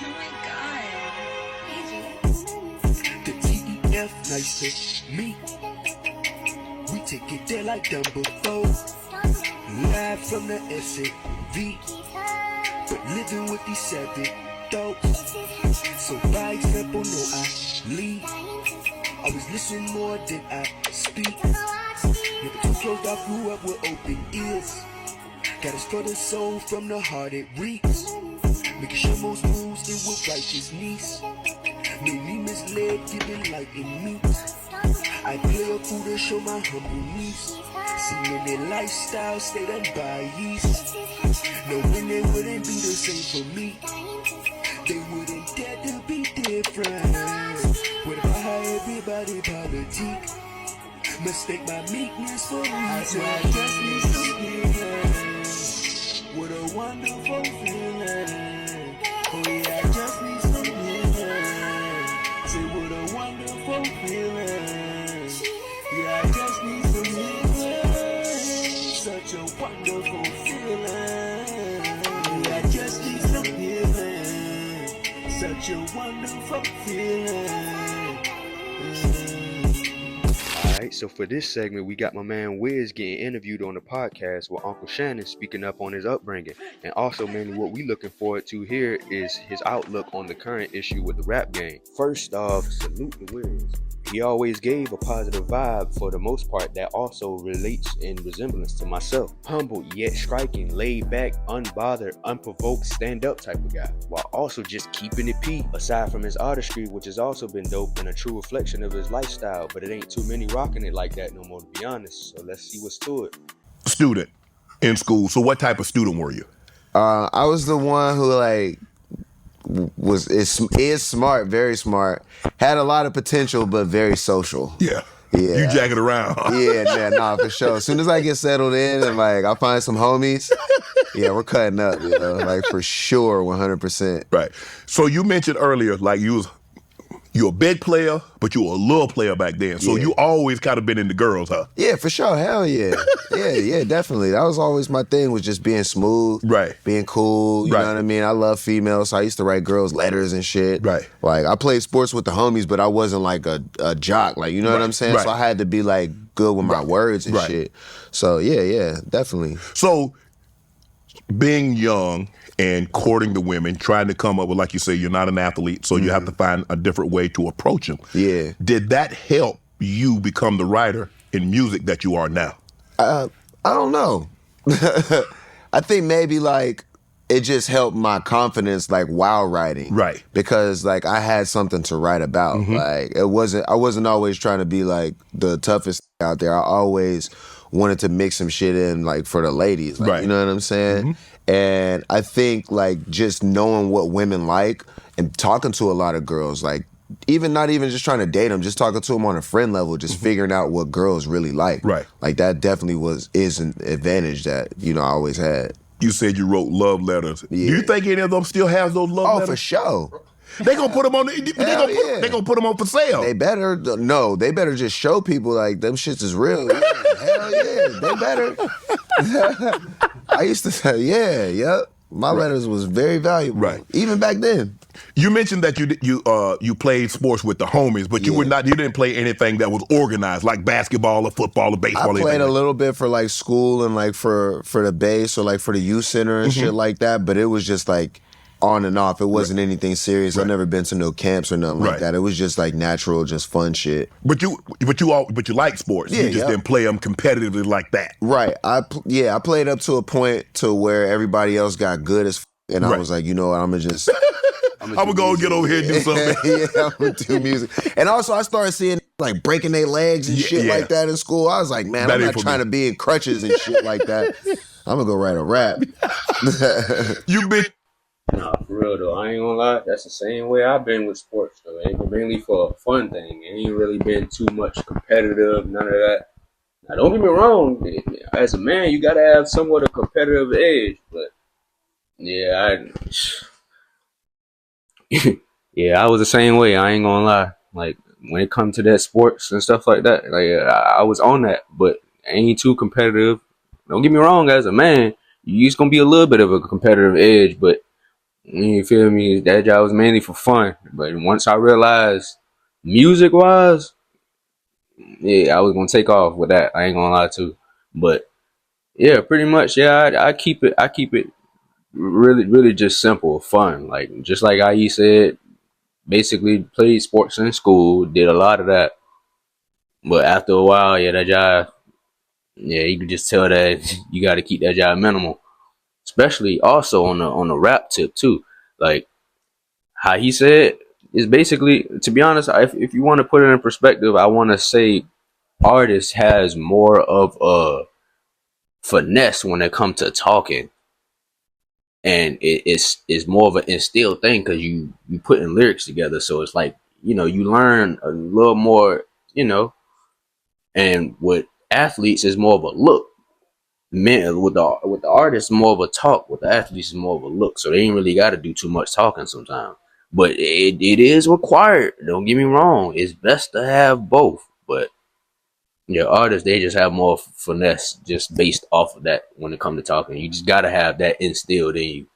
Oh my god. The TEF, nice to meet. We take it there like done before. Live from the SAV, but living with these savage dogs. So by example, no, I lead. Always listen more than I speak. Never too closed, I grew up with open ears. Gotta spread the soul from the heart it reaps. Making sure most moves it will righteous knees. Made me misled, giving light and meat. I play a fool to show my humble knees. Seeing their lifestyle, stay unbiased. Knowing they wouldn't be the same for me. They wouldn't dare to be different. What if I had everybody politique? Mistake my meekness for me. I swear I just need some healing. What a wonderful feeling. Oh yeah, I just need some healing. Say what a wonderful feeling. Yeah, I just need some healing. Such a wonderful feeling. Yeah, I just need some healing. Such a wonderful feeling. Alright, so for this segment, we got my man Wiz getting interviewed on the podcast with Uncle Shannon speaking up on his upbringing. And also, mainly what we looking forward to here is his outlook on the current issue with the rap game. First off, salute to Wiz. He always gave a positive vibe for the most part that also relates in resemblance to myself. Humble yet striking, laid back, unbothered, unprovoked, stand-up type of guy, while also just keeping it P. Aside from his artistry, which has also been dope and a true reflection of his lifestyle, but it ain't too many rocking it like that no more, to be honest. So let's see what's to it. Student in school. So what type of student were you? I was the one who is smart, very smart, had a lot of potential, but very social. Yeah. Yeah. You jacking around. Huh? Yeah, nah, for sure. As soon as I get settled in and I find some homies, yeah, we're cutting up, for sure, 100%. Right. So you mentioned earlier, you're a big player, but you were a little player back then. So you always kind of been into girls, huh? Yeah, for sure. Hell yeah. yeah, definitely. That was always my thing, was just being smooth, right? Being cool, you know what I mean? I love females, so I used to write girls letters and shit. Right. I played sports with the homies, but I wasn't a jock, you know what I'm saying? Right. So I had to be good with my words and shit. So yeah, definitely. So being young and courting the women, trying to come up with, like you say, you're not an athlete, so you have to find a different way to approach them. Yeah. Did that help you become the writer in music that you are now? I don't know. I think maybe it just helped my confidence while writing. Right. Because I had something to write about. I wasn't always trying to be the toughest out there. I always wanted to mix some shit in for the ladies. Right. You know what I'm saying? And I think just knowing what women like and talking to a lot of girls, not even just trying to date them, just talking to them on a friend level, just figuring out what girls really like. Right. That definitely is an advantage that, I always had. You said you wrote love letters. Yeah. Do you think any of them still have those love letters? Oh, for sure. They gonna put them on. They gonna put them on for sale. They better They better just show people them shits is real. Yeah, hell yeah, they better. I used to say, yep. My letters was very valuable, right? Even back then. You mentioned that you played sports with the homies, but you didn't play anything that was organized, like basketball or football or baseball. I played a little bit for school and for the base or for the youth center and shit like that, but it was just on and off. It wasn't anything serious. I've never been to no camps or nothing like that. It was just natural, just fun shit. But you like sports. Yeah, you just didn't play them competitively like that. Right. I played up to a point to where everybody else got good as and I was you know what, I'm gonna go get over here and do something. Yeah, I'm gonna do music. And also I started seeing breaking their legs and shit like that in school. I was man, I'm not trying to be in crutches and shit like that. I'm gonna go write a rap. You been Nah, for real though, I ain't gonna lie, that's the same way I've been with sports though. It ain't been mainly for a fun thing. It ain't really been too much competitive, none of that. Now don't get me wrong, as a man you gotta have somewhat of competitive edge, but yeah, I was the same way, I ain't gonna lie. When it comes to that sports and stuff like that, I was on that, but I ain't too competitive. Don't get me wrong, as a man, you're just gonna be a little bit of a competitive edge, but You feel me? That job was mainly for fun. But once I realized music wise, yeah, I was gonna take off with that. I ain't gonna lie to. But yeah, pretty much, yeah, I keep it really, really just simple, fun. Like just like IE said, basically played sports in school, did a lot of that. But after a while, yeah, that job, yeah, you can just tell that you got to keep that job minimal. Especially also on the rap tip too, like how he said is basically, to be honest, if you want to put it in perspective, I want to say artist has more of a finesse when it comes to talking, and it's more of an instilled thing because you putting lyrics together, so it's like you learn a little more, you know. And with athletes, is more of a look. Men with the artists, more of a talk. With the athletes, is more of a look. So they ain't really got to do too much talking sometimes. But it is required. Don't get me wrong. It's best to have both. But yeah, artists, they just have more finesse just based off of that when it comes to talking. You just gotta have that instilled in you.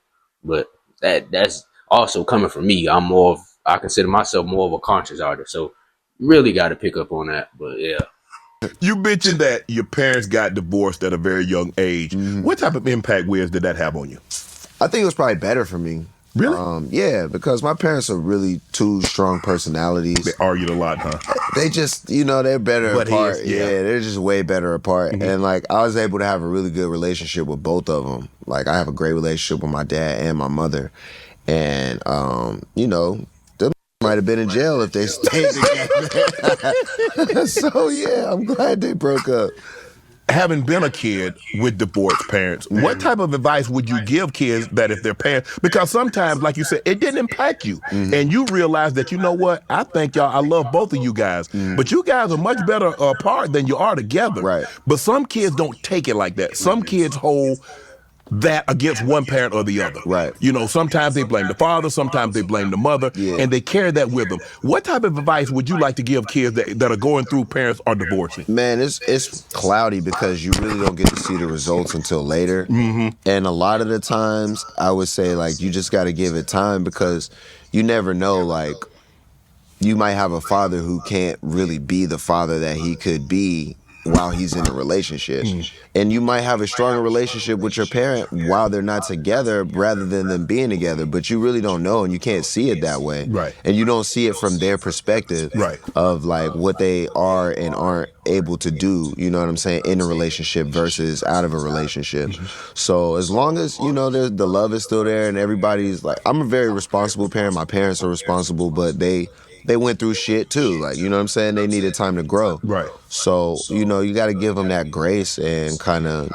But that's also coming from me. I consider myself more of a conscious artist. So really gotta pick up on that. But yeah. You mentioned that your parents got divorced at a very young age. What type of impact, Wiz, did that have on you? I think it was probably better for me. Really? Yeah, because my parents are really two strong personalities. They argued a lot, huh? They just, they're better Butt apart. heads, yeah. They're just way better apart. And like, I was able to have a really good relationship with both of them. Like, I have a great relationship with my dad and my mother. And, them might have been in jail if they stayed together. So yeah, I'm glad they broke up. Having been a kid with divorced parents, what type of advice would you give kids that if their parents, because sometimes, like you said, it didn't impact you, and you realize that, you know what, I think I love both of you guys, but you guys are much better apart than you are together. Right. But some kids don't take it like that. Some kids hold that against one parent or the other. Right. Sometimes they blame the father, sometimes they blame the mother, Yeah. and they carry that with them. What type of advice would you like to give kids that are going through parents are divorcing? Man, it's cloudy because you really don't get to see the results until later. And a lot of the times, I would say, like, you just got to give it time because you never know, like, you might have a father who can't really be the father that he could be while he's in a relationship. And you might have a stronger relationship with your parent while they're not together rather than them being together, but you really don't know and you can't see it that way. Right. And you don't see it from their perspective Right. of like what they are and aren't able to do, you know what I'm saying, in a relationship versus out of a relationship. So as long as, the love is still there and everybody's like, I'm a very responsible parent. My parents are responsible, but they went through shit too. Like, you know what I'm saying? They needed time to grow. Right. So, you got to give them that grace and kind of,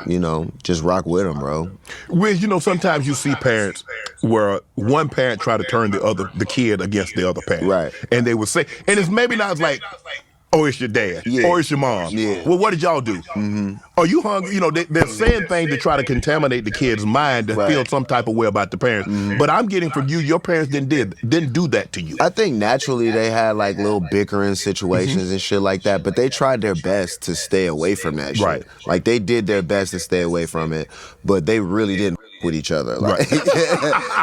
just rock with them, bro. Wiz, sometimes you see parents where one parent try to turn the kid against the other parent. Right. And they would say, and it's maybe not like, oh, it's your dad, Yeah. or it's your mom. Yeah. Well, what did y'all do? Are you hungry? They're saying things to try to contaminate the kid's mind to Right. feel some type of way about the parents. But I'm getting from you, your parents didn't do that to you. I think naturally they had like little bickering situations and shit like that, but they tried their best to stay away from that shit. Right. Like they did their best to stay away from it, but they really didn't with each other. Like,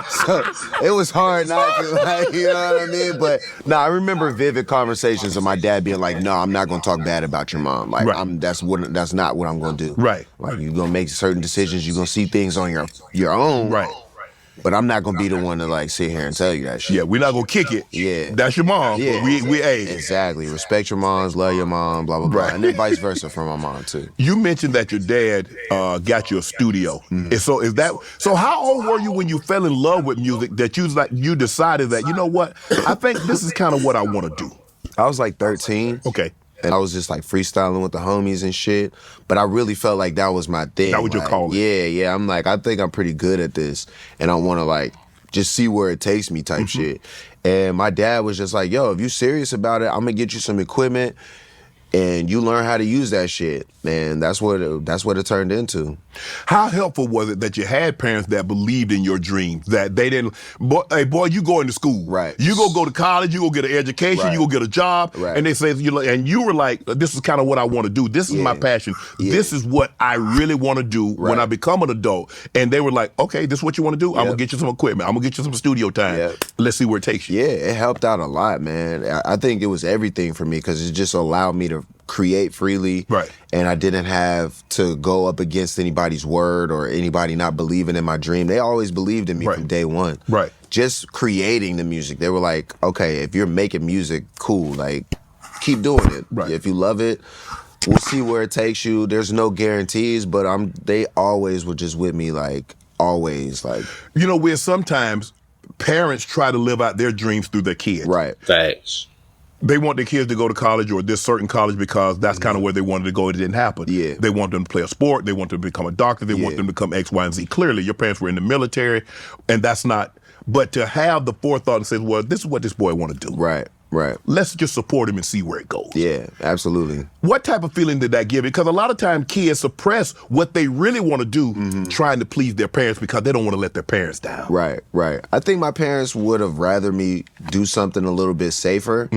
so it was hard not to, like, you know what I mean? But no, I remember vivid conversations of my dad being like, "No, I'm not gonna talk bad about your mom. Like, Right. that's not what I'm gonna do. Right. Like, you're gonna make certain decisions. You're gonna see things on your own. Right. But I'm not gonna be the one to like sit here and tell you that shit. Yeah, we're not gonna kick it. Yeah. That's your mom. Yeah. We Exactly. Respect your moms, love your mom, blah, blah, blah. Right. And then vice versa for my mom, too. You mentioned that your dad got you a studio. And so how old were you when you fell in love with music that you decided that, you know what, I think this is kind of what I want to do? I was like 13. Okay. And I was just like freestyling with the homies and shit. But I really felt like that was my thing. That was your like, calling. Yeah. I'm like, I think I'm pretty good at this. And I want to like just see where it takes me type shit. And my dad was just like, yo, if you serious about it, I'm going to get you some equipment. and you learn how to use that shit, and that's what it turned into. How helpful was it that you had parents that believed in your dreams, that they didn't, hey boy, you go into school, Right? You go to college, you go get an education, Right. you go get a job, Right. and they say, and you were like, this is kind of what I want to do. This is my passion. This is what I really want to do when I become an adult. And they were like, okay, this is what you want to do. I'm gonna get you some equipment. I'm gonna get you some studio time. Let's see where it takes you. Yeah, it helped out a lot, man. I think it was everything for me because it just allowed me to create freely. Right. And I didn't have to go up against anybody's word or anybody not believing in my dream. They always believed in me from day one. Right. Just creating the music. They were like, okay, if you're making music, cool. Like, keep doing it. Right. If you love it, we'll see where it takes you. There's no guarantees, but they always were just with me, like, always. Like, You know, where sometimes parents try to live out their dreams through their kids. right. Facts. They want their kids to go to college or this certain college because that's kind of where they wanted to go. It didn't happen. Yeah. They want them to play a sport. They want them to become a doctor. They want them to become X, Y, and Z. Clearly, your parents were in the military, and that's not. But to have the forethought and say, well, this is what this boy want to do. Right. Right. Let's just support him and see where it goes. Yeah, absolutely. What type of feeling did that give you? Because a lot of times kids suppress what they really want to do trying to please their parents because they don't want to let their parents down. Right, right. I think my parents would have rather me do something a little bit safer.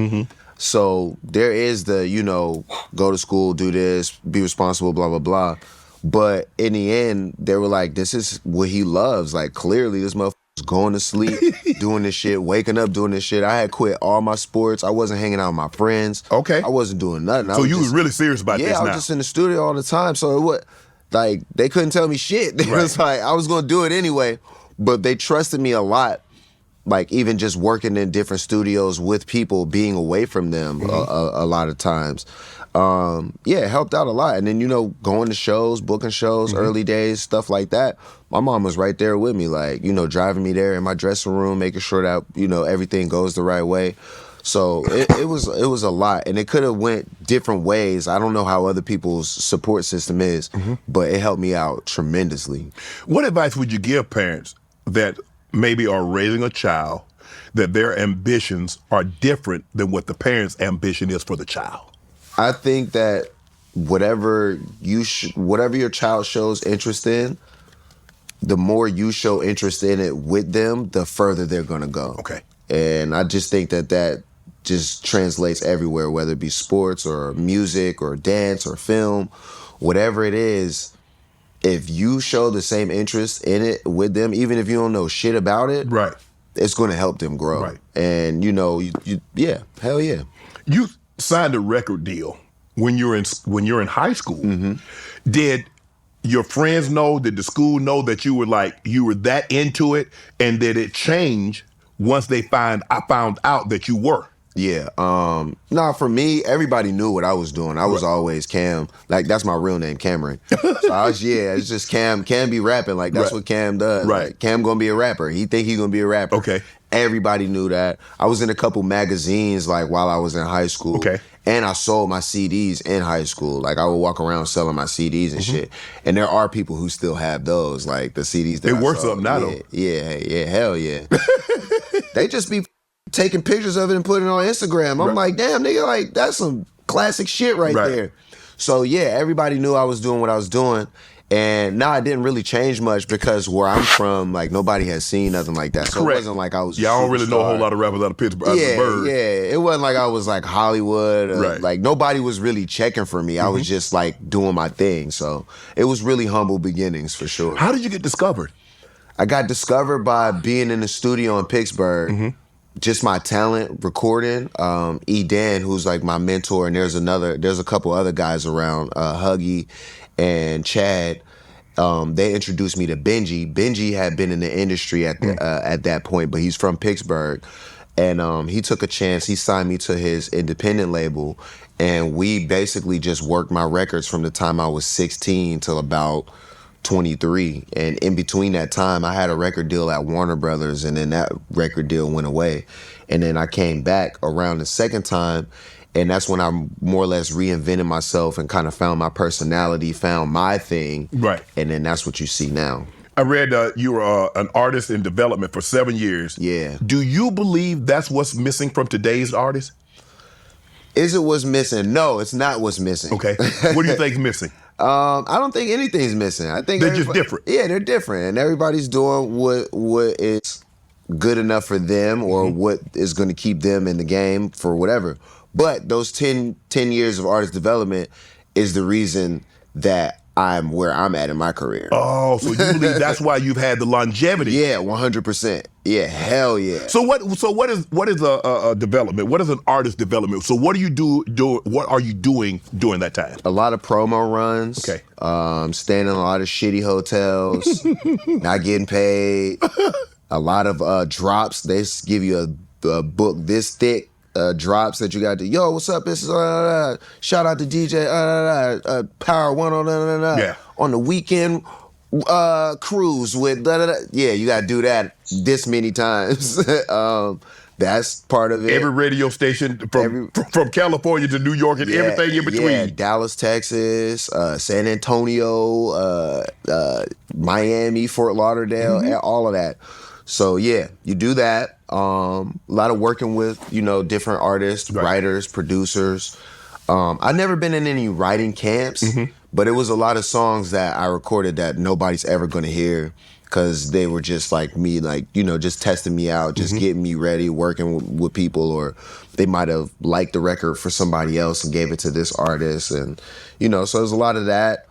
So there is the, go to school, do this, be responsible, blah, blah, blah. But in the end, they were like, this is what he loves. Like, clearly this motherfucker's going to sleep, doing this shit, waking up, doing this shit. I had quit all my sports. I wasn't hanging out with my friends. Okay. I wasn't doing nothing. So you was really serious about this now? Yeah, I was just in the studio all the time. So it was, like, they couldn't tell me shit. It was like, I was going to do it anyway. But they trusted me a lot. Like, even just working in different studios with people, being away from them a lot of times. Yeah, it helped out a lot. And then, going to shows, booking shows, early days, stuff like that. My mom was right there with me, like, driving me there in my dressing room, making sure that, everything goes the right way. So it was a lot. And it could have went different ways. I don't know how other people's support system is, but it helped me out tremendously. What advice would you give parents that maybe are raising a child that their ambitions are different than what the parent's ambition is for the child? I think that whatever your child shows interest in, the more you show interest in it with them, the further they're gonna go. Okay. And I just think that just translates everywhere, whether it be sports or music or dance or film, whatever it is. If you show the same interest in it with them, even if you don't know shit about it, Right. it's going to help them grow. Right. And yeah, hell yeah. You signed a record deal when you're in high school. Did your friends know? Did the school know that you were that into it? And did it change once I found out that you were? Yeah. For me, everybody knew what I was doing. I was always Cam. Like, that's my real name, Cameron. So it's just Cam. Cam be rapping. Like, that's what Cam does. Right. Like, Cam gonna be a rapper. He think he gonna be a rapper. Okay. Everybody knew that. I was in a couple magazines, like, while I was in high school. Okay. And I sold my CDs in high school. Like, I would walk around selling my CDs and shit. And there are people who still have those, like the CDs that They I worth sold. something now, though. Yeah, hell yeah. They just be taking pictures of it and putting it on Instagram. I'm like, damn, nigga, like, that's some classic shit right there. So, yeah, everybody knew I was doing what I was doing. And it didn't really change much because where I'm from, like, nobody has seen nothing like that. So Correct. it wasn't like I was Yeah, I don't really know a whole lot of rappers out of Pittsburgh. Yeah. It wasn't like I was like Hollywood. Right. Like, nobody was really checking for me. I was just like doing my thing. So it was really humble beginnings for sure. How did you get discovered? I got discovered by being in the studio in Pittsburgh. Just my talent recording. E. Dan, who's like my mentor, and there's a couple other guys around, Huggy and Chad. They introduced me to Benji. Benji had been in the industry at that point, but he's from Pittsburgh. And he took a chance. He signed me to his independent label. And we basically just worked my records from the time I was 16 till about 23. And in between that time, I had a record deal at Warner Brothers, and then that record deal went away. And then I came back around the second time, and that's when I more or less reinvented myself and kind of found my personality, found my thing. Right. And then that's what you see now. I read you were an artist in development for 7 years. Yeah. Do you believe that's what's missing from today's artists? Is it what's missing? No, it's not what's missing. Okay. What do you think's missing? I don't think anything's missing. I think They're just different. Yeah, they're different, and everybody's doing what is good enough for them, or what is going to keep them in the game for whatever. But those 10 years of artist development is the reason that I'm where I'm at in my career. Oh, so you believe that's why you've had the longevity? Yeah, 100%. Yeah, hell yeah. So what is a development? What is an artist development? So what do you do? What are you doing during that time? A lot of promo runs. Okay. Staying in a lot of shitty hotels, not getting paid. A lot of drops. They give you a book this thick. Drops that you got to, yo, what's up? This is shout out to DJ Power One on on the weekend cruise with yeah, you got to do that this many times. That's part of it. Every radio station from California to New York and everything in between. Yeah, Dallas, Texas, San Antonio, Miami, Fort Lauderdale, all of that. So yeah, you do that. A lot of working with, different artists, writers, producers. I've never been in any writing camps, but it was a lot of songs that I recorded that nobody's ever going to hear because they were just like me, just testing me out, just getting me ready, working with people, or they might have liked the record for somebody else and gave it to this artist. And, so there's a lot of that.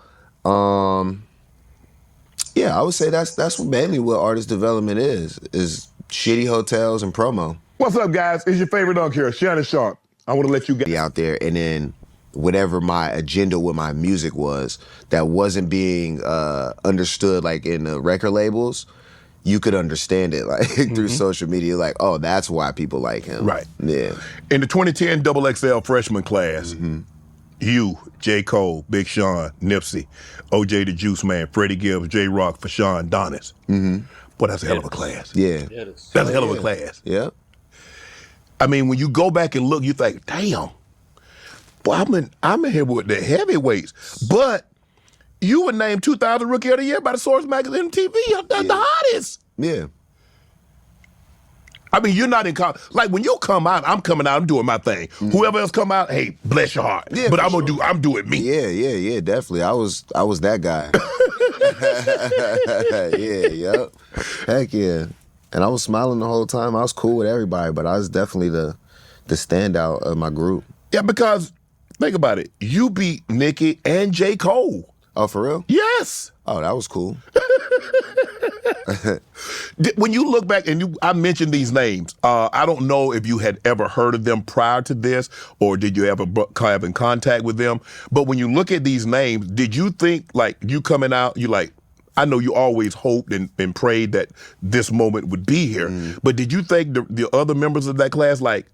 Yeah, I would say that's mainly what artist development is shitty hotels and promo. What's up, guys? It's your favorite dunk here, Shannon Sharp. I want to let you get out there, and then whatever my agenda with my music was that wasn't being understood, like in the record labels, you could understand it like through social media, like, oh, that's why people like him. Right. Yeah. In the 2010 XXL freshman class, you, J. Cole, Big Sean, Nipsey, OJ the Juice Man, Freddie Gibbs, J. Rock, Fashawn, Donis. Boy, that's a hell of a class. Yeah. That's a hell of a class. Yeah. I mean, when you go back and look, you think, damn, boy, I'm in here with the heavyweights. But you were named 2000 Rookie of the Year by the Source Magazine and TV. That's the hottest. Yeah. I mean, you're not in like when you come out, I'm coming out, I'm doing my thing. Whoever else come out, hey, bless your heart. Yeah, but I'm doing me. Yeah, definitely. I was that guy. Yep. Heck yeah. And I was smiling the whole time. I was cool with everybody, but I was definitely the standout of my group. Yeah, because think about it. You beat Nicki and J. Cole. Oh, for real? Yes. Oh, that was cool. When you look back, and I mentioned these names, I don't know if you had ever heard of them prior to this, or did you ever have in contact with them? But when you look at these names, did you think, like, you coming out, you like, I know you always hoped and prayed that this moment would be here, but did you think the other members of that class, like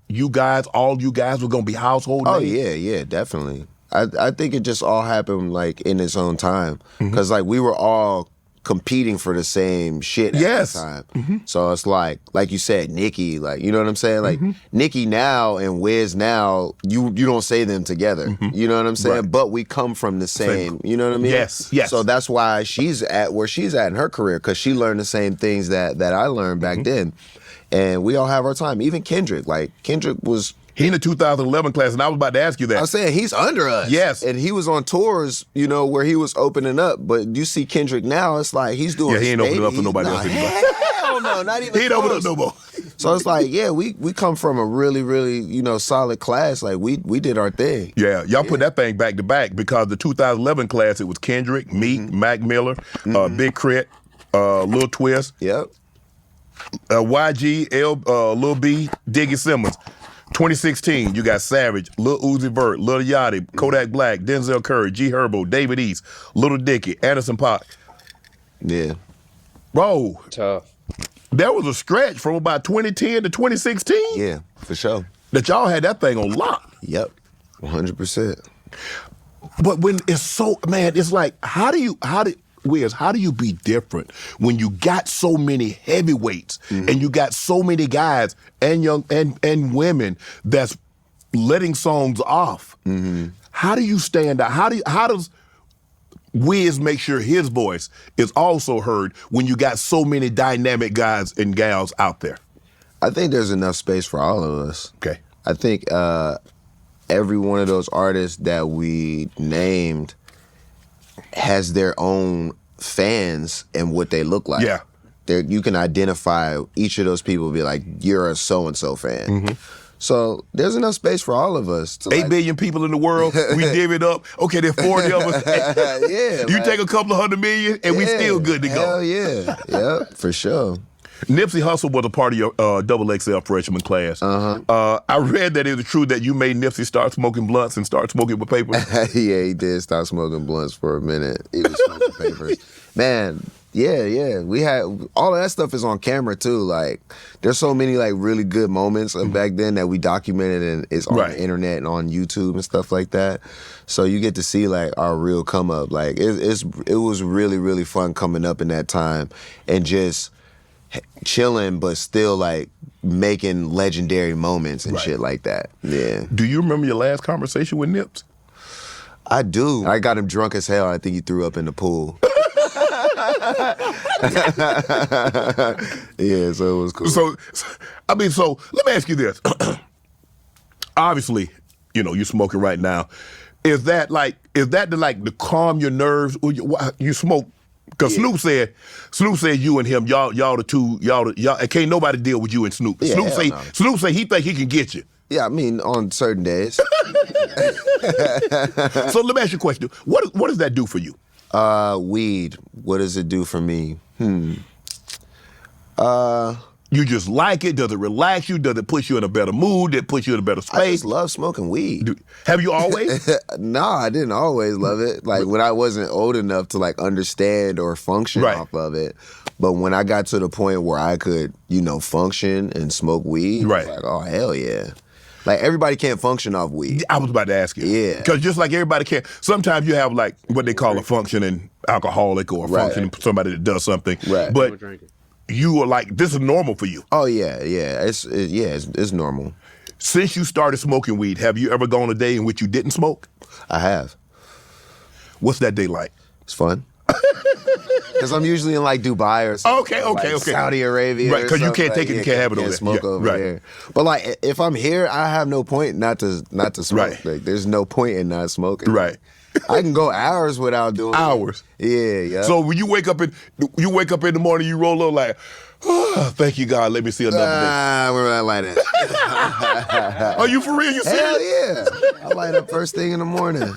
all you guys were going to be household names? Oh, yeah, definitely. I think it just all happened, like, in its own time. Because, like, we were all competing for the same shit at the time. So it's like you said, Nicki, like, you know what I'm saying? Like, Nicki now and Wiz now, you don't say them together. You know what I'm saying? Right. But we come from the same, you know what I mean? Yes. So that's why she's at where she's at in her career, because she learned the same things that I learned back then. And we all have our time. Even Kendrick. Like, Kendrick was... He in the 2011 class, and I was about to ask you that. I was saying, he's under us. Yes. And he was on tours, where he was opening up. But you see Kendrick now, it's like he's doing... Yeah, he ain't opening up for nobody else anymore. Hell no, not even He ain't opening up no more. So it's like, yeah, we come from a really, really, solid class. Like, we did our thing. Yeah, y'all put that thing back to back, because the 2011 class, it was Kendrick, Meek, Mac Miller, Big Crit, Lil Twist, Yep. YG, Lil B, Diggy Simmons. 2016, you got Savage, Lil Uzi Vert, Lil Yachty, Kodak Black, Denzel Curry, G Herbo, David East, Little Dicky, Anderson .Paak. Yeah. Bro. Tough. There was a stretch from about 2010 to 2016. Yeah, for sure. That y'all had that thing on lock. Yep. 100%. But when it's so, man, it's like, how do you be different when you got so many heavyweights and you got so many guys and young and women that's letting songs off? How do you stand out? How does Wiz make sure his voice is also heard when you got so many dynamic guys and gals out there? I think there's enough space for all of us. Okay. I think every one of those artists that we named has their own fans and what they look like. Yeah. You can identify each of those people, be like, you're a so-and-so fan. Mm-hmm. So there's enough space for all of us. To 8 billion people in the world, we give it up. Okay, there's 40 of us. Yeah. You take a couple of 100 million and we still good to go. Hell yeah. Yep, for sure. Nipsey Hussle was a part of your XXL freshman class. I read that it was true that you made Nipsey start smoking blunts and start smoking with papers. Yeah, he did start smoking blunts for a minute. He was smoking papers. Man, yeah. We had all of that stuff is on camera too. Like, there's so many like really good moments back then that we documented and it's on the internet and on YouTube and stuff like that. So you get to see like our real come up. Like it was really, really fun coming up in that time and just chilling, but still like making legendary moments and shit like that. Yeah. Do you remember your last conversation with Nips? I do. I got him drunk as hell. I think he threw up in the pool. Yeah, so it was cool. So let me ask you this. Obviously, you're smoking right now. Is that to calm your nerves? Or you smoke? Because Snoop said you and him, y'all the two, can't nobody deal with you and Snoop. Yeah, Snoop say he think he can get you. Yeah, I mean, on certain days. So let me ask you a question. What does that do for you? Weed. What does it do for me? You just like it? Does it relax you? Does it put you in a better mood? Does it put you in a better space? I just love smoking weed. Have you always? No, I didn't always love it. Like when I wasn't old enough to like understand or function off of it. But when I got to the point where I could, function and smoke weed, right. Like, oh, hell yeah. Like, everybody can't function off weed. I was about to ask you. Yeah. Because just like everybody can't, sometimes you have like what they call a functioning alcoholic or a functioning somebody that does something. Right. But you are like, this is normal for you. Oh, yeah. It's normal. Since you started smoking weed, have you ever gone a day in which you didn't smoke? I have. What's that day like? It's fun. Because I'm usually in like Dubai or something. Okay. Saudi Arabia. Right, because you can't take it, you can't have it over there. Smoke over there. But like, if I'm here, I have no point not to smoke. Right. Like, there's no point in not smoking. Right. I can go hours without doing hours. It. Yeah. So when you wake up in the morning, you roll up like, oh, thank you God, let me see another day. We're not like that. Are you for real? You serious? Hell yeah. I light up first thing in the morning.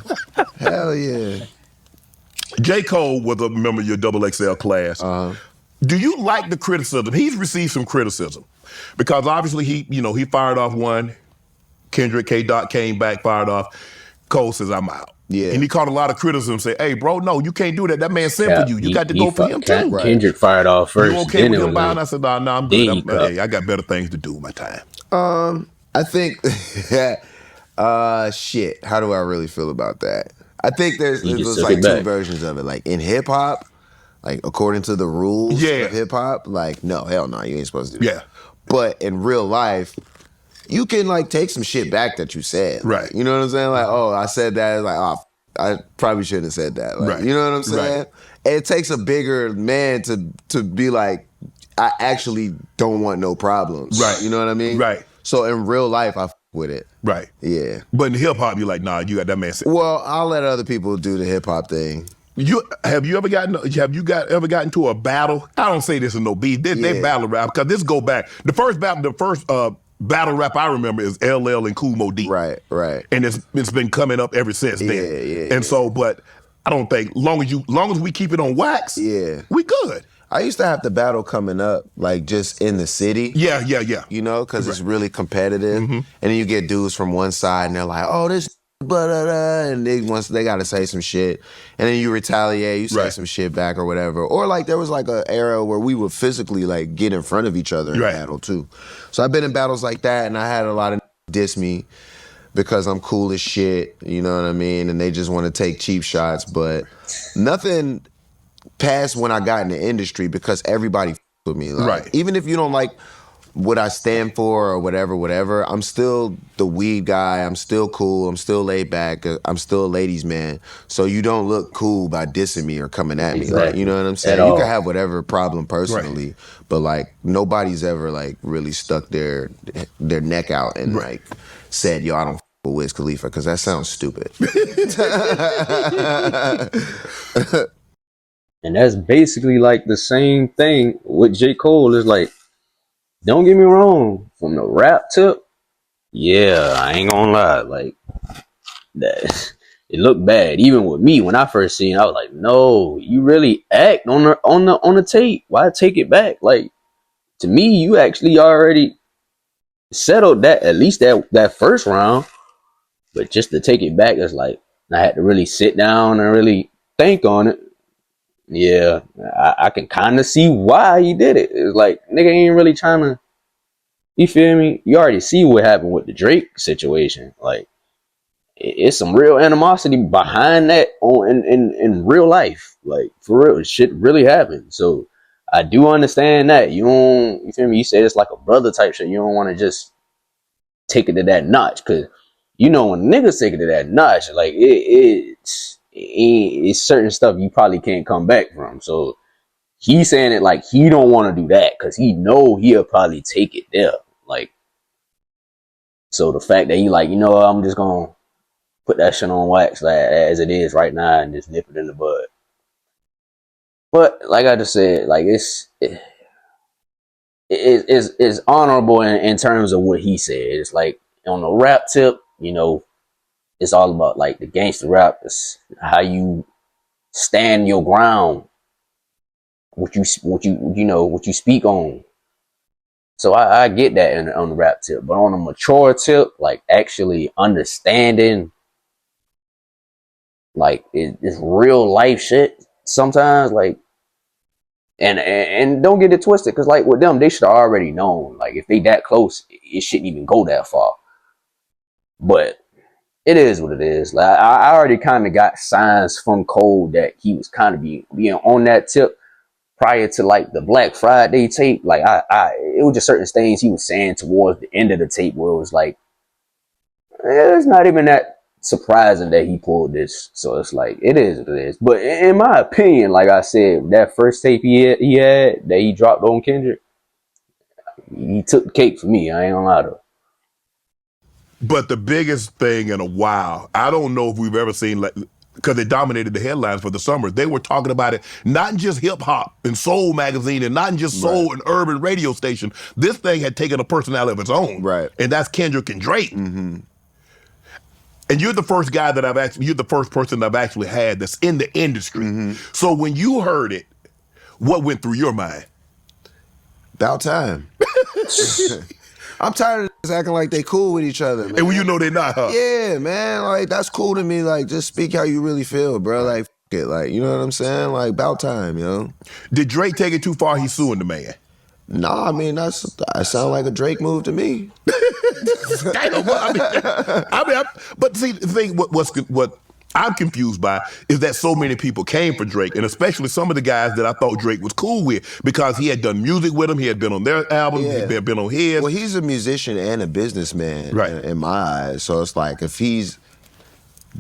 Hell yeah. J. Cole was a member of your XXL class. Do you like the criticism? He's received some criticism because obviously he fired off one. Kendrick, K-Dot came back, fired off. Cole says, I'm out. Yeah. And he caught a lot of criticism, say, hey, bro, no, you can't do that. That man sent for you. You got to go for him too. Kendrick fired off first. You okay with him buying? I said, no, I'm good. Hey, I got better things to do with my time. I think, shit, how do I really feel about that? I think there's like two versions of it. Like in hip hop, like according to the rules of hip hop, like no, hell no, you ain't supposed to do that. Yeah. But in real life, you can like take some shit back that you said. Right. You know what I'm saying? Like, oh, I said that. It's like, oh, I probably shouldn't have said that. Like, you know what I'm saying? Right. It takes a bigger man to be like, I actually don't want no problems. Right. You know what I mean? Right. So in real life, I with it. Right. Yeah. But in hip hop, you're like, nah, you got that man. Well, I'll let other people do the hip hop thing. Have you ever gotten to a battle? I don't say this is no beef. They battle rap because this go back. The first battle rap I remember is LL and Kool Moe Dee. Right. And it's been coming up ever since then. And so, but I don't think long as we keep it on wax, we good. I used to have the battle coming up, like just in the city. Yeah. You know, because it's really competitive. And then you get dudes from one side and they're like, oh, this blah, blah, blah, and they got to say some shit. And then you retaliate, you say some shit back or whatever. Or like there was like an era where we would physically like get in front of each other in battle too. So I've been in battles like that and I had a lot of diss me because I'm cool as shit, you know what I mean? And they just want to take cheap shots, but nothing past when I got in the industry because everybody with me. Like, even if you don't like what I stand for or whatever, I'm still the weed guy. I'm still cool. I'm still laid back. I'm still a ladies' man. So you don't look cool by dissing me or coming at me. Like, you know what I'm saying? You can have whatever problem personally, but like nobody's ever like really stuck their neck out and like said, yo, I don't with Wiz Khalifa because that sounds stupid. And that's basically like the same thing with J. Cole. Is like, don't get me wrong, from the rap tip, yeah, I ain't gonna lie, like that it looked bad. Even with me, when I first seen it, I was like, no, you really act on the tape. Why take it back? Like, to me, you actually already settled that, at least that first round. But just to take it back, it's like I had to really sit down and really think on it. Yeah, I can kind of see why he did it. It's like, nigga ain't really trying to, you feel me? You already see what happened with the Drake situation. Like, it's some real animosity behind that in real life. Like, for real, shit really happened. So I do understand that. You feel me? You say it's like a brother type shit. You don't want to just take it to that notch, because you know when niggas take it to that notch, like it's certain stuff you probably can't come back from. So he's saying it like he don't want to do that because he know he'll probably take it there. Like, so the fact that he like, you know what, I'm just gonna put that shit on wax like, as it is right now and just nip it in the bud. But like I just said, like it's honorable in terms of what he said. It's like on the rap tip, you know, it's all about like the gangster rap. It's how you stand your ground, what you speak on. So I get that on the rap tip, but on a mature tip, like actually understanding, like it's real life shit sometimes, like. And don't get it twisted, because like with them, they should have already known. Like, if they that close, it shouldn't even go that far. But it is what it is. Like, I already kind of got signs from Cole that he was kind of being on that tip prior to like the Black Friday tape. Like it was just certain things he was saying towards the end of the tape where it was like, it's not even that surprising that he pulled this. So it's like, it is what it is. But in my opinion, like I said, that first tape he had that he dropped on Kendrick, he took the cake for me. I ain't gonna lie to him. But the biggest thing in a while, I don't know if we've ever seen, like, because it dominated the headlines for the summer. They were talking about it not in just hip hop and soul magazine and not in just soul and urban radio station. This thing had taken a personality of its own. Right. And that's Kendrick and Drake. Mm-hmm. And you're the first guy that you're the first person I've actually had that's in the industry. Mm-hmm. So when you heard it, what went through your mind? About time. I'm tired of just acting like they cool with each other, man. And when you know they're not, huh? Yeah, man. Like, that's cool to me. Like, just speak how you really feel, bro. Like, f it. Like, you know what I'm saying? Like, about time, you know? Did Drake take it too far? He's suing the man. Nah, I mean, that sound like a Drake move to me. But see, the thing, what I'm confused by is that so many people came for Drake, and especially some of the guys that I thought Drake was cool with, because he had done music with them, he had been on their album, he had been on his. Well, he's a musician and a businessman, right, in my eyes. So it's like, if he's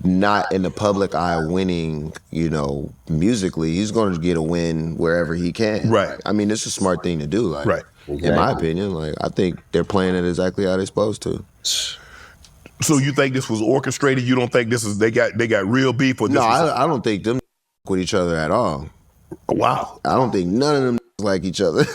not in the public eye winning, you know, musically, he's going to get a win wherever he can. Right. I mean, it's a smart thing to do. Like, right. Exactly. In my opinion, like, I think they're playing it exactly how they're supposed to. So you think this was orchestrated? You don't think this is they got real beef? Or this no, I don't think them with each other at all. Wow. I don't think none of them like each other.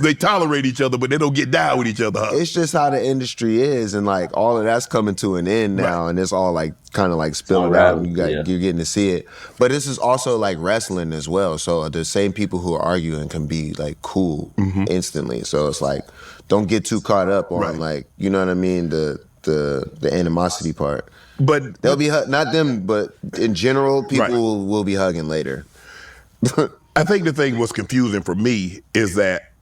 They tolerate each other, but they don't get down with each other. Huh? It's just how the industry is, and like all of that's coming to an end now, and it's all like kind of like spilling out, and you're getting to see it. But this is also like wrestling as well. So the same people who are arguing can be like cool instantly. So it's like, don't get too caught up on like, you know what I mean, the animosity part. But they'll be not them, but in general, people will be hugging later. I think the thing was confusing for me is that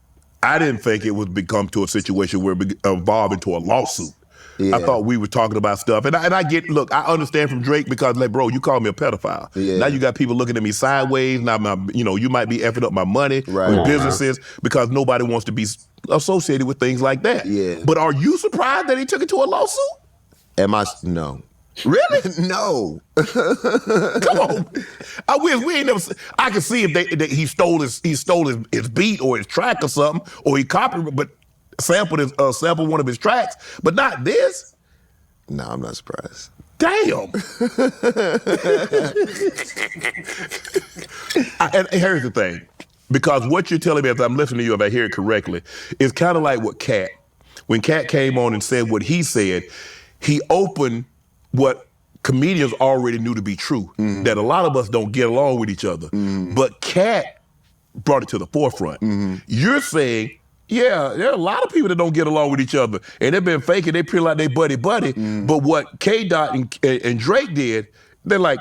I didn't think it would become to a situation where it evolved into a lawsuit. Yeah. I thought we were talking about stuff, and I get, look, I understand from Drake, because like, bro, you called me a pedophile. Yeah. Now you got people looking at me sideways. Now you might be effing up my money with businesses because nobody wants to be associated with things like that. Yeah. But are you surprised that he took it to a lawsuit? No. Really? No. Come on. We ain't never. I can see if he stole his beat or his track or something, or he copied, but sampled one of his tracks, but not this. No, I'm not surprised. Damn. And here's the thing, because what you're telling me, if I'm listening to you, if I hear it correctly, is kind of like what Cat, when Cat came on and said what he said, he opened what comedians already knew to be true, that a lot of us don't get along with each other. But Cat brought it to the forefront. You're saying, yeah, there are a lot of people that don't get along with each other, and they've been faking, they feel like they buddy. But what K-Dot and Drake did, they're like,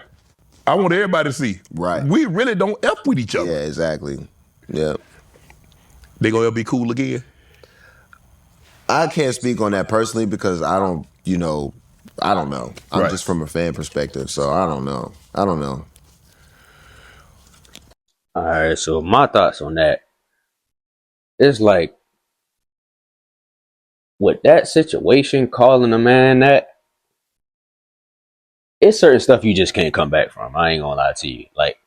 I want everybody to see. Right. We really don't F with each other. Yeah, exactly. Yeah. They gonna ever be cool again? I can't speak on that personally because I don't know. I'm Right. just from a fan perspective, so I don't know. All right, so my thoughts on that. It's like, with that situation, calling a man that, it's certain stuff you just can't come back from. I ain't gonna lie to you. Like,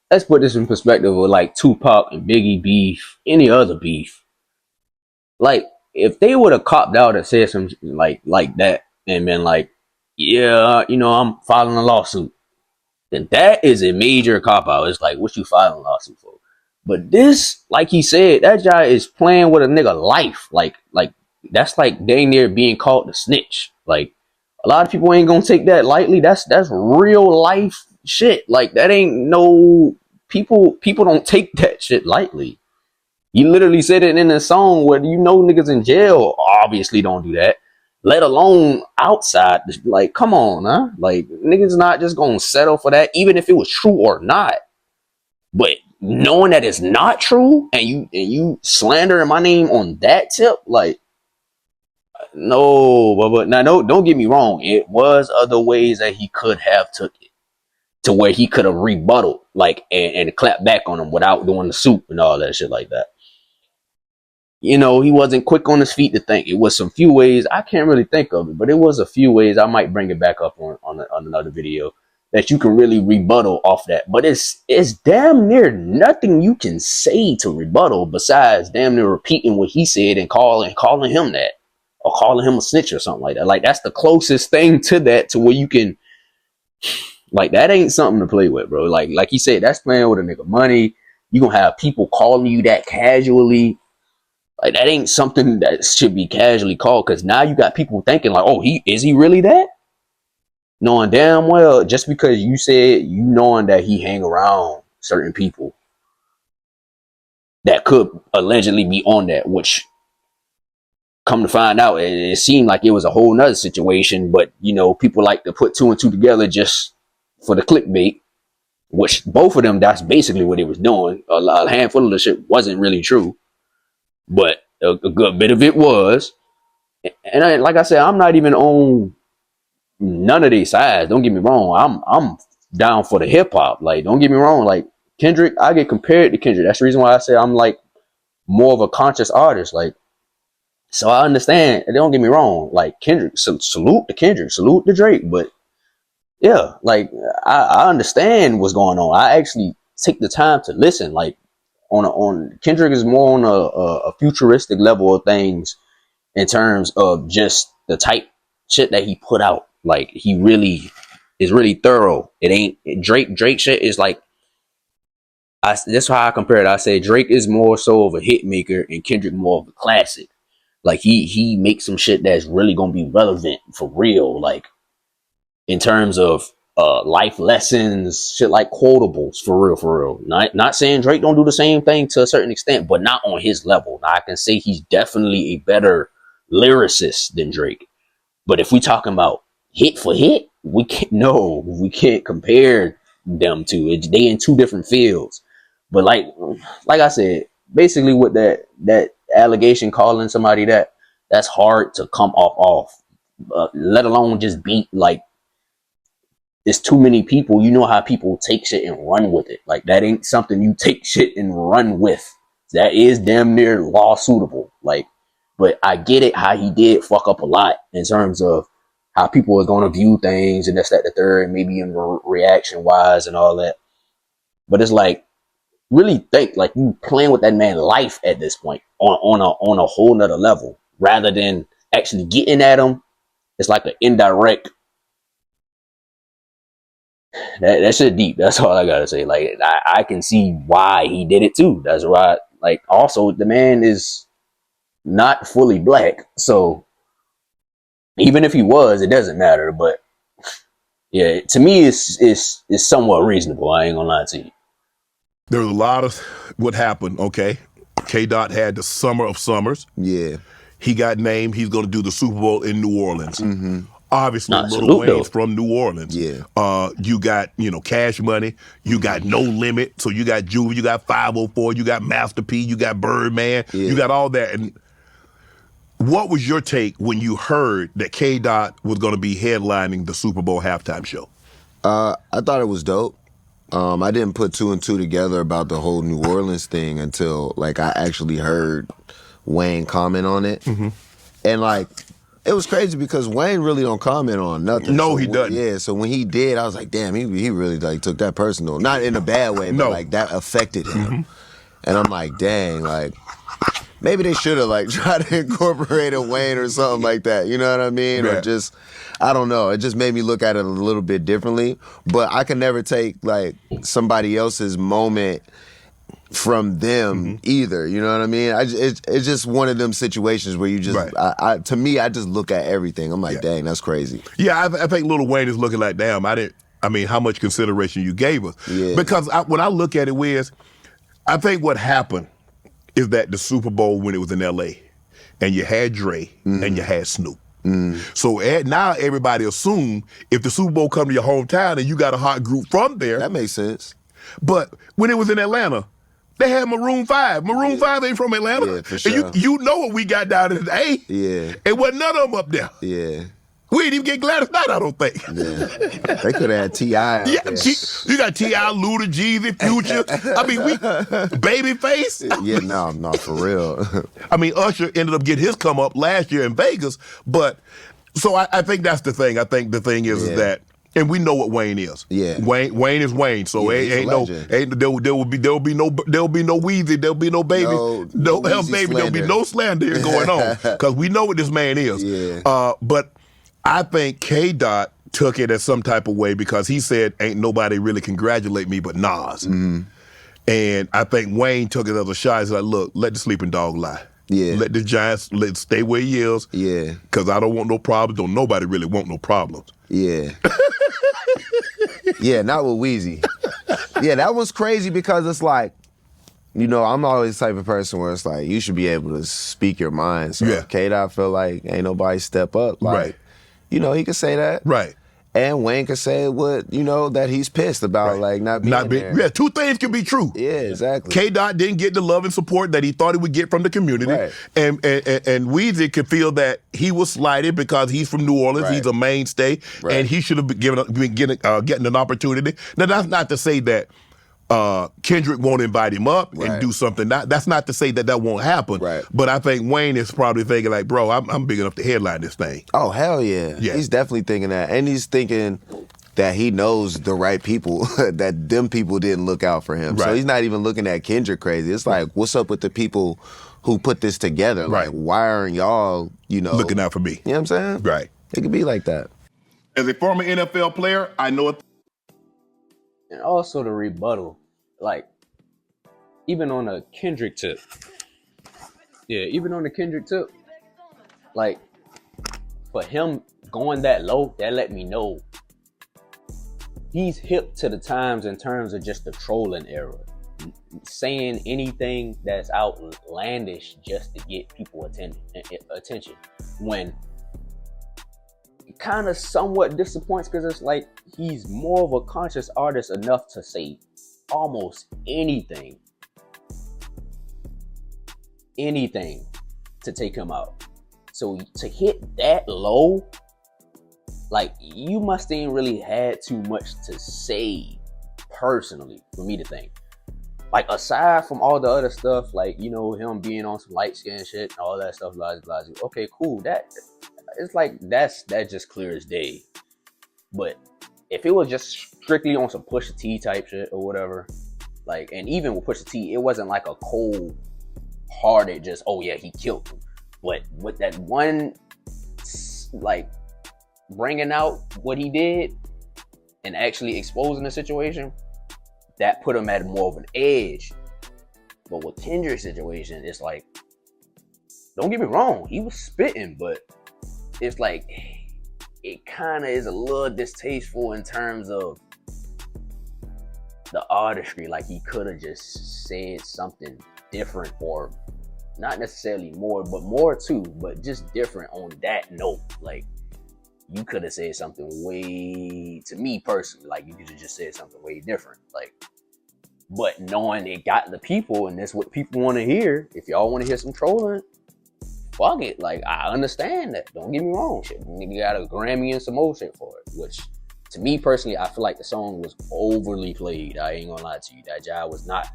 let's put this in perspective with like Tupac and Biggie beef, any other beef. Like, if they would have copped out and said some like that and been like, yeah, I'm filing a lawsuit, then that is a major cop out. It's like, what you filing a lawsuit for? But this, like he said, that guy is playing with a nigga life. Like that's like dang near being called the snitch. Like, a lot of people ain't gonna take that lightly. That's real life shit. Like, that ain't no people don't take that shit lightly. He literally said it in a song where niggas in jail obviously don't do that, let alone outside. Like, come on, huh? Like, niggas not just gonna settle for that, even if it was true or not. But knowing that it's not true and you slandering my name on that tip, like, no. But now, don't get me wrong. It was other ways that he could have took it to where he could have rebutted, like, and clapped back on him without doing the suit and all that shit like that. He wasn't quick on his feet to think. It was some few ways, I can't really think of it, but it was a few ways. I might bring it back up on another video that you can really rebuttal off that. But it's damn near nothing you can say to rebuttal besides damn near repeating what he said and calling him that, or calling him a snitch or something like that. Like, that's the closest thing to that, to where you can, like, that ain't something to play with, bro. Like he said, that's playing with a nigga money. You gonna have people calling you that casually. Like, that ain't something that should be casually called, because now you got people thinking like, oh, is he really that? Knowing damn well, just because you said, knowing that he hang around certain people that could allegedly be on that, which, come to find out, it seemed like it was a whole nother situation. But people like to put two and two together just for the clickbait, which both of them, that's basically what they was doing. A handful of the shit wasn't really true, but a good bit of it was. And like I said, I'm not even on none of these sides. Don't get me wrong. I'm down for the hip hop. Like, don't get me wrong. Like, Kendrick, I get compared to Kendrick. That's the reason why I say I'm like more of a conscious artist. Like, so I understand. Don't get me wrong. Like, Kendrick, salute to Kendrick, salute to Drake. But yeah, like, I understand what's going on. I actually take the time to listen. Like, on Kendrick is more on a futuristic level of things in terms of just the type shit that he put out. Like, he really is really thorough. It ain't Drake shit is like, that's how I compare it. I say Drake is more so of a hit maker and Kendrick more of a classic. Like, he makes some shit that's really gonna be relevant for real. Like, in terms of life lessons, shit like quotables, for real. Not saying Drake don't do the same thing to a certain extent, but not on his level. Now, I can say he's definitely a better lyricist than Drake. But if we talking about hit for hit, we can't compare them to it. They in two different fields. But like I said, basically with that allegation, calling somebody that's hard to come off, let alone just beat. Like, there's too many people. You know how people take shit and run with it. Like, that ain't something you take shit and run with. That is damn near lawsuitable. Like, but I get it how he did fuck up a lot in terms of how people are going to view things and this, that, the third, maybe in reaction wise and all that. But it's like, really think like you playing with that man's life at this point on a whole nother level, rather than actually getting at him it's like an indirect. That shit deep. That's all I gotta say. Like I can see why he did it too. That's why. Like also the man is not fully black, so even if he was, it doesn't matter. But yeah, to me, it's somewhat reasonable. I ain't gonna lie to you. There was a lot of what happened. Okay, K. Dot had the summer of summers. Yeah. He got named. He's going to do the Super Bowl in New Orleans. Mm-hmm. Obviously, Nah, Lil salute, Wayne's though. from New Orleans. Yeah. You got, Cash Money. You got No Limit. So you got Juvie, you got 504, you got Master P, you got Birdman. Yeah. You got all that. And what was your take when you heard that K. Dot was going to be headlining the Super Bowl halftime show? I thought it was dope. I didn't put two and two together about the whole New Orleans thing until like I actually heard Wayne comment on it. Mm-hmm. And like it was crazy because Wayne really don't comment on nothing. No, so, he doesn't. Yeah, so when he did, I was like, damn, he really like took that personal. Not in a bad way, but No. like that affected him. Mm-hmm. And I'm like, dang, like maybe they should have like tried to incorporate a Wayne or something like that. You know what I mean? Yeah. Or just I don't know. It just made me look at it a little bit differently. But I can never take like somebody else's moment from them either. You know what I mean? It's just one of them situations where you just, Right. to me, I just look at everything. I'm like, Yeah. dang, that's crazy. Yeah, I think Lil Wayne is looking like, damn, how much consideration you gave us. Yeah. Because when I look at it, Wiz, I think what happened is that the Super Bowl when it was in L.A., and you had Dre and you had Snoop. So now everybody assume if the Super Bowl come to your hometown and you got a hot group from there. That makes sense. But when it was in Atlanta, they had Maroon 5. Maroon 5 ain't from Atlanta. Yeah, for sure. And you know what we got down in the A. Yeah. It wasn't none of them up there. Yeah. We didn't even get Gladys Knight, I don't think. Yeah. They could have had T.I. out Yeah, there. you got T.I., Luda, Jeezy, Future. I mean, Babyface. Yeah, no, for real. I mean, Usher ended up getting his come up last year in Vegas, but so I think that's the thing. I think the thing is that, and we know what Wayne is. Yeah. Wayne is Wayne. So Yeah, he's a ain't no legend. there will be no Weezy, there'll be no Baby, No hell Weezy baby, there'll be slander. no slander here going on because we know what this man is. Yeah. But I think K. Dot took it as some type of way because he said, "Ain't nobody really congratulate me but Nas." Mm-hmm. And I think Wayne took it as a shot. He's like, "Look, let the sleeping dog lie. Yeah. Let the Giants stay where he is. Yeah. Because I don't want no problems. Don't nobody really want no problems." Yeah. Yeah, not with Weezy. Yeah, that was crazy because it's like, I'm always the type of person where it's like, you should be able to speak your mind. So if K-Dot feel like ain't nobody step up, like, he could say that. Right. And Wayne could say what, that he's pissed about, like, not being there. Yeah, two things can be true. Yeah, exactly. K-Dot didn't get the love and support that he thought he would get from the community. Right. And Weezy could feel that he was slighted because he's from New Orleans. Right. He's a mainstay. Right. And he should have been getting an opportunity. Now, that's not to say that Kendrick won't invite him up and do something. That's not to say that won't happen. Right. But I think Wayne is probably thinking like, bro, I'm big enough to headline this thing. Oh, hell yeah. Yeah. He's definitely thinking that. And he's thinking that he knows the right people, that them people didn't look out for him. Right. So he's not even looking at Kendrick crazy. It's like, what's up with the people who put this together? Right. Like, why aren't y'all, Looking out for me. You know what I'm saying? Right. It could be like that. As a former NFL player, I know it. And also the rebuttal, like, even on a Kendrick tip. Yeah, even on the Kendrick tip, like, for him going that low, that let me know he's hip to the times in terms of just the trolling era. Saying anything that's outlandish just to get people attention. When it kind of somewhat disappoints because it's like he's more of a conscious artist enough to say almost anything to take him out. So to hit that low, like, you must ain't really had too much to say personally for me to think. Like, aside from all the other stuff, like, him being on some light skin shit and all that stuff, blah, blah, blah. Okay, cool. That it's like that's just clear as day. But if it was just strictly on some Pusha T type shit or whatever, like, and even with Pusha T, it wasn't like a cold-hearted just, oh yeah, he killed him. But with that one, like, bringing out what he did and actually exposing the situation, that put him at more of an edge. But with Kendrick's situation, it's like, don't get me wrong, he was spitting, but it's like, it kind of is a little distasteful in terms of the artistry. Like, he could have just said something different, or not necessarily more, but more too, but just different on that note. Like, you could have said something way, to me personally, like, you could have just said something way different. Like, but knowing it got the people, and that's what people want to hear. If y'all want to hear some trolling, fuck it. Like, I understand that. Don't get me wrong. Shit, nigga got a Grammy and some more shit for it. Which, to me personally, I feel like the song was overly played. I ain't gonna lie to you. That job was not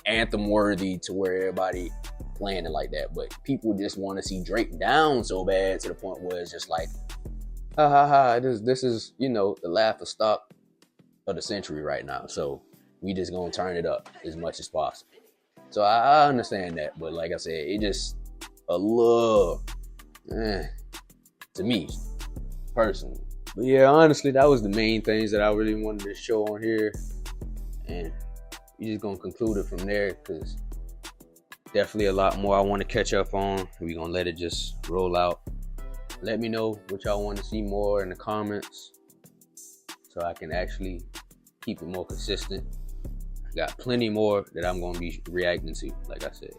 anthem worthy to where everybody playing it like that. But people just want to see Drake down so bad to the point where it's just like, ha ha ha. This is, you know, the laughing stock of the century right now. So we just gonna turn it up as much as possible. So I understand that, but like I said, it just a little, to me, personally. But yeah, honestly, that was the main things that I really wanted to show on here, and we just gonna conclude it from there, because definitely a lot more I want to catch up on. We gonna let it just roll out. Let me know what y'all want to see more in the comments, so I can actually keep it more consistent. Got plenty more that I'm going to be reacting to, like I said.